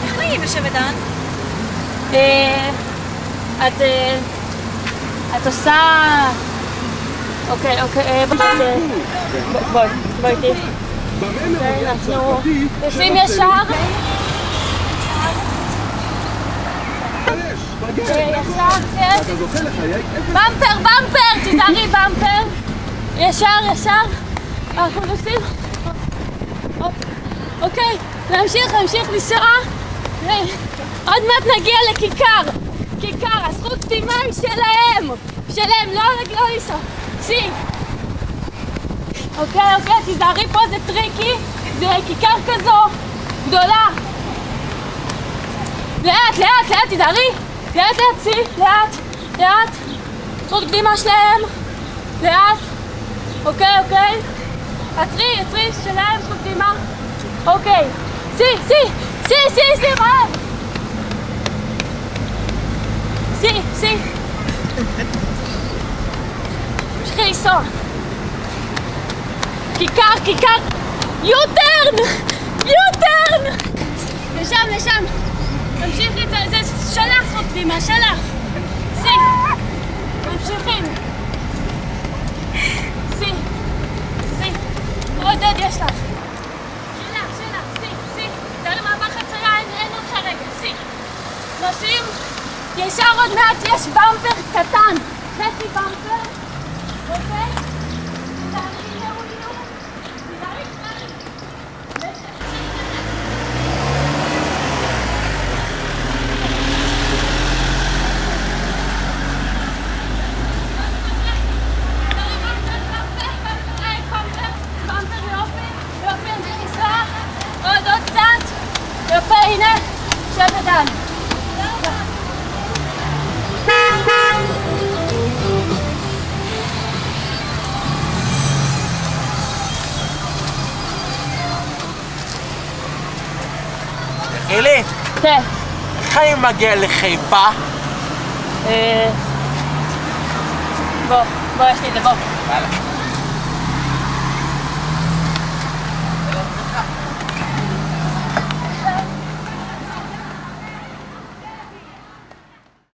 איך נהיים לשבדן? את עושה... אוקיי, בואי איתי. אנחנו יושבים ישר. ישר, כן. במפר, תזהרי במפר. ישר. אנחנו נוסעים. אוקיי, נמשיך לנסוע. עוד מעט נגיע לכיכר. הזכות קדימה היא שלהם, לא לנסוע. אוקיי, תזהרי פה, זה טריקי. זה כיכר כזו גדולה. לאט, תזהרי. לאט, זכות קדימה שלהם. לאט. אוקיי. עצרי, שלהם, זכות קדימה. אוקיי. רב. תמשיכי לנסוע. כיכר. יוטרן. לשם. תמשיכי, זה שלח זכות קדימה, ממשיכים. עוד יש לך. תראי מעבר חצייה, אין לך רגע, נוסעים. ישר עוד מעט יש במפר קטן. חצי במפר. אוקיי? עוד קצת. יפה, הנה. שבדן. אלי? כן. איך אני מגיע לחיפה? בוא, יש לי את זה, בוא.